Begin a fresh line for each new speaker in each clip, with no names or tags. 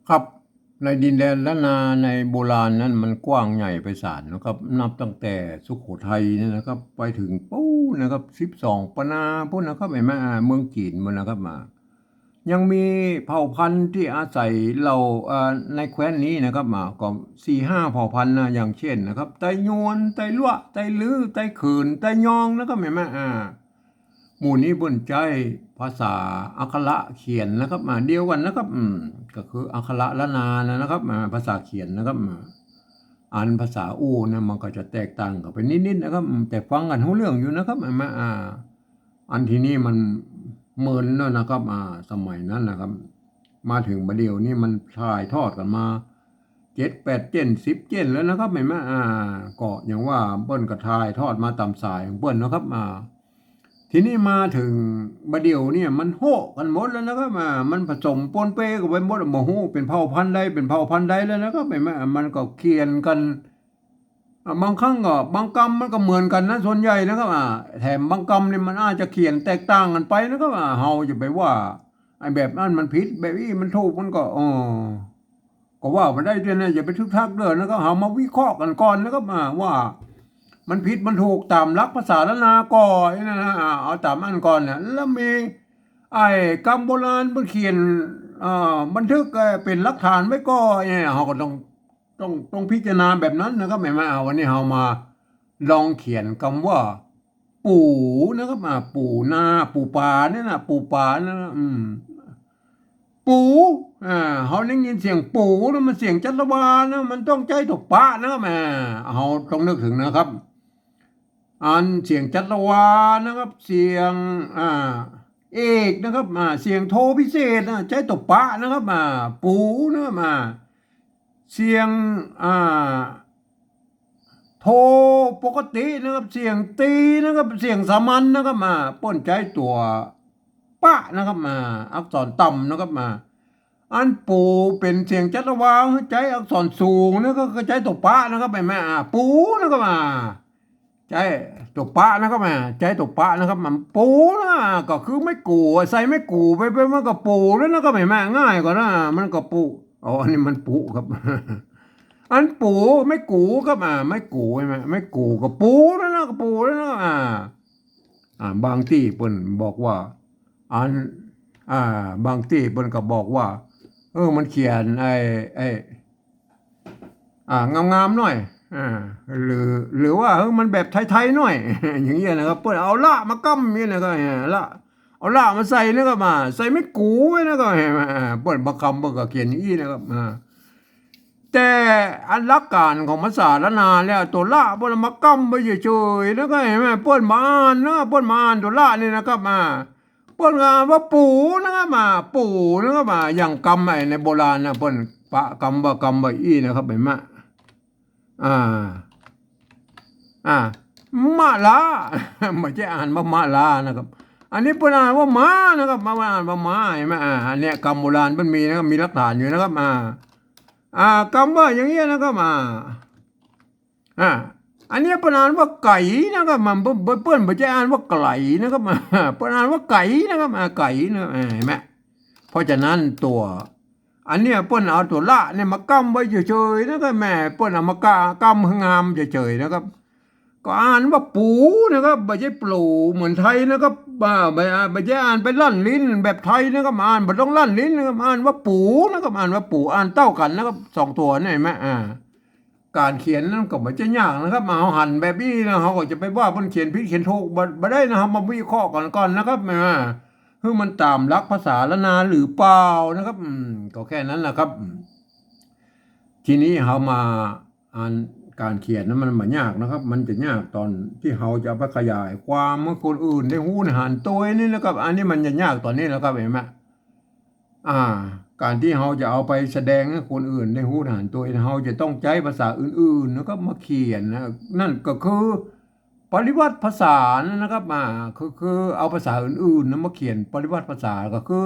ครับในดินแดนล้านนาในโบราณนั้นมันกว้างใหญ่ไพศาลนะครับนับตั้งแต่สุโขทัยเนี่ยนะครับไปถึงปู้นะครับ12ปนาพุ่นนะครับไอ้แม่เมืองจีนมันนะครับมายังมีเผ่าพันธุ์ที่อาศัยเราในแคว้นนี้นะครับมาก็4-5เผ่าพันธุ์นะอย่างเช่นนะครับไตยวนไตลั่วไตลื้อไตขืนไตยองนะครับไอ้แม่หมู่นี้บนใจภาษาอักขระเขียนนะครับมาเดียวกันนะครับก็คืออักขระละนานะครับมาภาษาเขียนนะครับอ่านภาษาอูนะมันก็จะแตกต่างกันไปนิดๆนะครับแต่ฟังกันรู้เรื่องอยู่นะครับมาอันที่นี่มันเมินแล้วนะครับสมัยนั้นนะครับมาถึงประเดี๋ยวนี้มันถ่ายทอดกันมา7-8 เจน10 เจนแล้วนะครับไม่มาก็อย่างว่าเปิ้นกระทายทอดมาตามสายของเปิ้นนะครับทีนี้มาถึงบัดเดี๋ยวเนี่ยมันโหกันหมดแล้วนะครับมันผสมปนเปกันไปหมดบ่ฮู้เป็นเผ่าพันธุ์ใดเป็นเผ่าพันธุ์ใดแล้วนะครับไม่มามันก็เขียนกันบางครั้งก็บางกรรมมันก็เหมือนกันนะส่วนใหญ่นะครับแถมบางกรรมเนี่ยมันอาจจะเขียนแตกต่างกันไปนะครับเฮาจะไปว่าไอ้แบบนั้นมันผิดแบบนี้มันถูกมันก็ก็ว่ามันได้ด้วยนะอย่าไปทึกทักเด้อนะครับเฮามาวิเคราะห์กันก่อนนะครับว่ามันผิดมันถูกตามหลักภาษาล้านนาก่อนนะเอาตามอันก่อนเนี่ยแล้วมีไอ้กรรมโบราณมันเขียนบันทึกเป็นหลักฐานไว้ก่อนเนี่ยเฮาก็ต้องพิจารณาแบบนั้นนะครับไม่เอาวันนี้เฮามาลองเขียนคำว่าปู่นะครับปู่นาปู่ปาเนี่ยนะปู่ปานะปู่เขาได้ยินเสียงปู่แล้วมันเสียงจัตวานะมันต้องใจถูกปะนะครับเขาต้องนึกถึงนะครับอันเสียงจัตวานะครับเสียงเอกนะครับเสียงโทพิเศษนะใจตบปะนะครับปู่นะครับเสียงโทปกตินะครับเสียงตีนะครับเสียงสามัญนะครับป้นใจตัวปะนะครับอักษรต่ำนะครับอันปูเป็นเสียงจัตวาใจอักษรสูงนะก็ใจตัวปะนะครับแม่ปูนะครับใจตัวปะนะครับใจตัวปะนะครับมันปูนะก็คือไม่กูใส่ไม่กูไปมันก็ปูแล้วนะครับแม่ง่ายกว่านะมันก็ปูอ๋ออันนี้มันปูครับอันปูไม่กูครับไม่กูใช่ไหมไม่กูกับปูแล้วนะกับปูแล้วนะบางที่เปิ้นบอกว่าอันบางที่เปิ้นก็บอกว่ามันเขียนไอ้งามๆหน่อยหรือว่ามันแบบไทยๆหน่อยอย่างเงี้ยนะครับเปิ้นเอาละมากั้มนี่นะก็ละเอาละมาใส่นี่ก็มาใส่ไม่กูไว้นะก็เปิ้นบักคำเปิ้นก็เขียนอย่างนี้นะครับแต่อันหลักการของภาษาละนาแล้วตัวละเปิ้นมากำไว้เฉยๆแล้วก็เห็นไหมเปิ้นมาอ่านนะเปิ้นมาอ่านตัวละนี่นะครับเปิ้นว่าปู่นะครับปู่นะครับอย่างกำไอ้ในโบราณนะเปิ้นปะกำบ่อีนะครับเห็นไหมอ่ามาลาไม่ใช่อ่านว่ามาลานะครับอันนี้เปิ้นอ่านว่าม้านะครับมาอ่านว่าม้าเห็นไหมอันเนี้ยกำโบราณมันมีนะครับมีหลักฐานอยู่นะครับคำว่าอย่างเงี้ยนะครับอันนี้เปิ้นอ่านว่าไก่นะครับเปิ้นไม่ใช่อ่านว่าไก่นะครับเปิ้นอ่านว่าไก่นะครับไก่นะเห็นไหมเพราะฉะนั้นตัวอันเนี้ยเปิ้นเอาตัวละเนี่ยมากำไว้เฉยๆนะครับเปิ้นเอามากำงามเฉยๆนะครับก็อ่านว่าปูนะครับไม่ใช่ปลูเหมือนไทยนะครับไม่ใช่อ่านไปลั่นลิ้นแบบไทยนะครับอ่านไม่ต้องลั่นลิ้นนะครับอ่านว่าปูนะครับอ่านว่าปูอ่านเต้ากันนะครับ2 ตัวนี่เห็นไหมการเขียนนั้นก็ไม่ใช่ยากนะครับเอาหันแบบนี้นะเขาก็จะไปว่ามันเขียนผิดเขียนถูกบ่ได้นะครับมาวิเคราะห์ก่อนนะครับคือมันตามหลักภาษาละนาหรือเปล่านะครับก็แค่นั้นแหละครับทีนี้เขามาอ่านการเขียนนั้นมันไม่ยากนะครับมันจะยากตอนที่เขาจะไปขยายความเมื่อคนอื่นได้หู้ในหันตัวนี่นะครับอันนี้มันจะยากตอนนี้แล้วครับเห็นไหมการที่เขาจะเอาไปแสดงให้คนอื่นได้หู้ในหันตัวเขาจะต้องใช้ภาษาอื่นๆแล้วก็มาเขียนนะนั่นก็คือปริวัติภาษานะครับคือเอาภาษาอื่นๆนะมาเขียนปริวัติภาษาก็คือ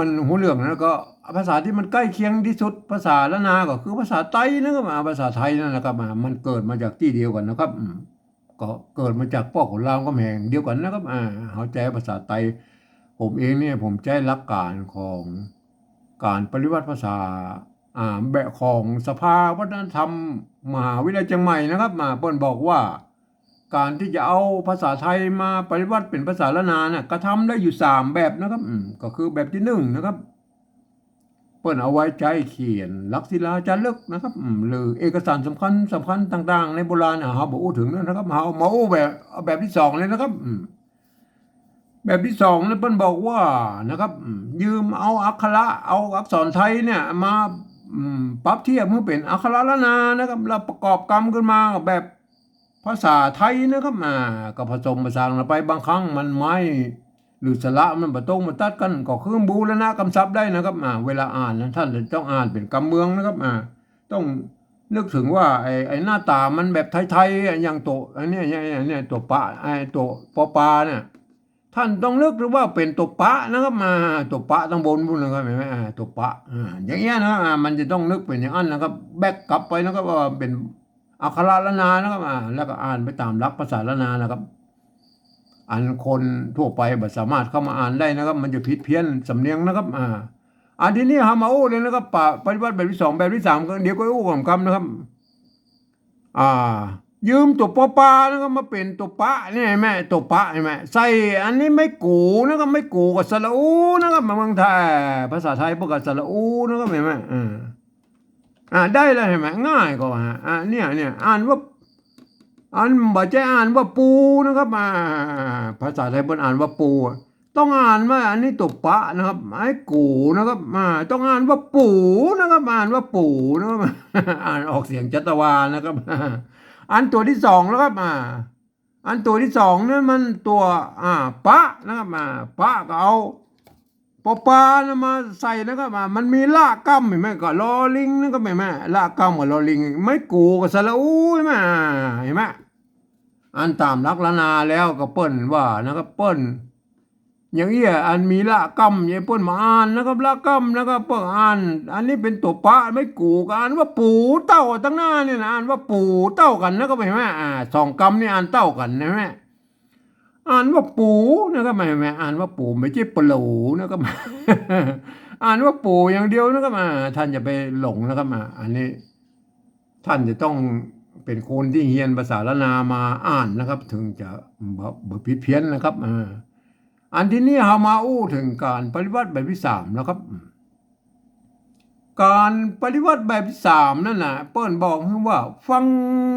มันหูเรื่องแล้วก็ภาษาที่มันใกล้เคียงที่สุดภาษาละนาก็คือภาษาไทยนะครับภาษาไทยนั่นแหละครับมันเกิดมาจากที่เดียวกันนะครับก็เกิดมาจากพ่อของรามคำแหงเดียวกันนะครับเขาใจภาษาไทยผมเองเนี่ยผมใจหลักการของ การปริวัติภาษาแบบของสภาวัฒนธรรมมหาวิทยาลัยเชียงใหม่นะครับมาเปิ้นบอกว่า การที่จะเอาภาษาไทยมาปริวัติเป็นภาษาละนาเนี่ยกระทำได้อยู่3 แบบนะครับก็คือแบบที่1นะครับเปิ้นเอาไว้ใจเขียนลักษิลาจารึกนะครับหรือเอกสารสำคัญต่างๆในโบราณเฮาบ่อู้ถึงนะครับเฮามาอู้แบบที่2เลยนะครับแบบที่2เนี่ยเปิ้นบอกว่านะครับยืมเอาอักขระเอาอักษรไทยเนี่ยมาปรับเทียบให้เป็นอักขระละนานะครับแล้วประกอบกรรมขึ้นมาแบบภาษาไทยนะครับก็ผสมผสานกันไปบางครั้งมันไม่หรือสระมันบ่ตรงมันตัดกันก็คือบูรณะกำศัพท์ได้นะครับเวลาอ่านนะท่านต้องอ่านเป็นกำเมืองนะครับต้องนึกถึงว่าไอ้หน้าตามันแบบไทยๆอย่างตัวอันนี้เนี่ยตัวปะไอ้ตัวปอปาเนี่ยท่านต้องนึกหรือว่าเป็นตัวปะนะครับตัวปะตั้งบนพุ่นนะครับเห็นไหมตัวปะอย่างเงี้ยนะมันจะต้องนึกเป็นอย่างนั้นนะครับแบกกลับไปนะครับว่าเป็นอักขระละนานะครับแล้วก็อ่านไปตามหลักภาษาละนานะครับอันคนทั่วไปบ่สามารถเข้ามาอ่านได้นะครับ มันจะผิดเพี้ยนสำเนียงนะครับอันที่นี้ฮามาอู้เลยนะครับปฏิบัติแบบที่2แบบที่3ก็เดี๋ยวก็อู้คำนะครับยืมตัวปอปานะครับมาเป็นตัวปะนี่เห็นไหมตัวปะเห็นไหมใส่อันนี้ไม่กูนะครับไม่กูกับสระอูนะครับเมืองไทยภาษาไทยพวกกับสระอูนะครับเห็นไหมได้แล้วเห็นไหมง่ายกว่าเนี่ยอ่านว่าบ่ใจอ่านว่าปูนะครับภาษาไทยเพิ่นอ่านว่าปูต้องอ่านว่าอันนี้ตัวปะนะครับไอ้กูนะครับต้องอ่านว่าปูนะครับอ่านว่าปูนะครับอ่านออกเสียงจัตวานะครับอันตัวที่2แล้วครับอันตัวที่2นั้นมันตัวปะนะครับปะก็เอาปอปานะมาใส่นะครับมันมีลากกั้มเห็นไหมก็ลอลิงนะครับเห็นไหมลากกั้มกับลอลิงไม่กูกับสระอูเห็นไหมอันตามลักษณะแล้วก็เปิ้นว่านะครับเปิ้นอย่างนี้อันมีละกำอย่างเปิ้นมาอ่านนะครับละกำนะครับเปิ้นอ่านอันนี้เป็นตัวปะไม่กูก็อ่านว่าปูเต้าตั้งหน้าเนี่ยนะอ่านว่าปูเต้ากันนะครับเห็นไหม2 กำนี่อ่านเต้ากันนะแม่อ่านว่าปูนะครับแม่อ่านว่าปูไม่ใช่ปลูนะครับอ่านว่าปูอย่างเดียวนะครับท่านจะไปหลงนะครับอันนี้ท่านจะต้องเป็นคนที่เรียนภาษาละนามาอ่านนะครับถึงจะบ่ผิดเพี้ยนนะครับอันที่นี้เฮามาอู้ถึงการปฏิวัติแบบที่3นะครับการปฏิวัติแบบที่3นั่นน่ะเปิ้นบอกว่าฟัง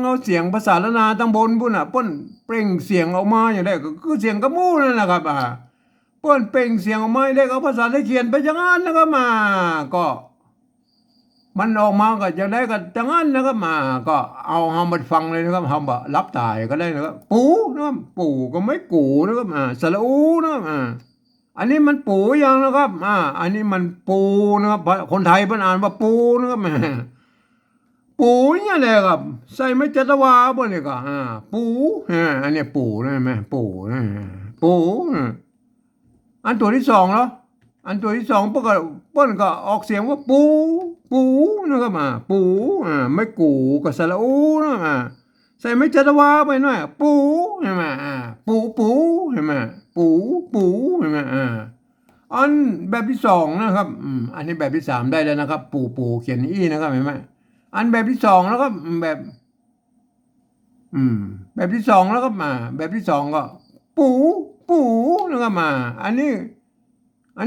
เอาเสียงภาษาละนาตั้งบนพุ่นน่ะเปิ้นเปล่งเสียงออกมาอย่างได้ก็คือเสียงกระมูนั่นแหละครับเปิ้นเปล่งเสียงออกมาได้เอาภาษาไทยเขียนไปอย่างนั้นนะครับก็มันออกมาก็จะได้ก็จังนั้นนะครับก็เอาเฮามาฟังเลยนะครับเฮาบ่รับตายก็ได้นะครับปูนะครับปูก็ไม่กูนะครับสระอูนะครับอันนี้มันปูอย่างนะครับอันนี้มันปูนะครับคนไทยเพิ่นอ่านว่าปูนะครับปูเนี่ยแหละครับใส่ไม่จัตวาบ่นี่ก็ปูอันนี้ปูนะแม่ปูนะปูอันตัวที่2แล้วอันตัวที่2เปิ้นก็ออกเสียงว่าปูนะครับปูไม่กูกับสระอูนะใส่ไม่จัตวาไปหน่อยปูใช่ไหมปูใช่ไหมปูใช่ไหมอันแบบที่2นะครับอันนี้แบบที่3ได้แล้วนะครับปูเขียนอีนะครับเห็นไหมอันแบบที่2แล้วก็แบบที่2แล้วก็แบบที่2ก็ปูนะครับอัน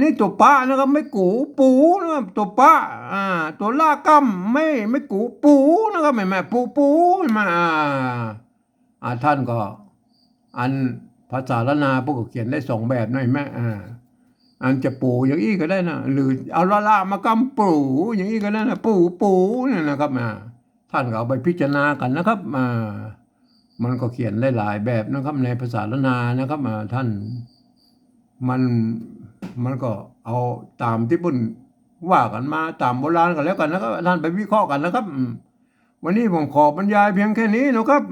นี้ตัวปะนะครับไม่กูปูนะครับตัวปะตัวลากกั้มไม่กูปูนะครับแม่ปูใช่ไหมท่านก็อันภาษาละนาพวกก็เขียนได้2แบบนะเห็นไหมอันจะปูอย่างนี้ก็ได้นะหรือเอาละมากำปูอย่างนี้ก็ได้นะปูเนี่ยนะครับท่านก็เอาไปพิจารณากันนะครับมันก็เขียนได้หลายแบบนะครับในภาษาละนานะครับท่านมันก็เอาตามที่ปุ่นว่ากันมาตามโบราณกันแล้วกันนะครับท่านไปวิเคราะห์กันนะครับวันนี้ผมขอบรรยายเพียงแค่นี้นะครับ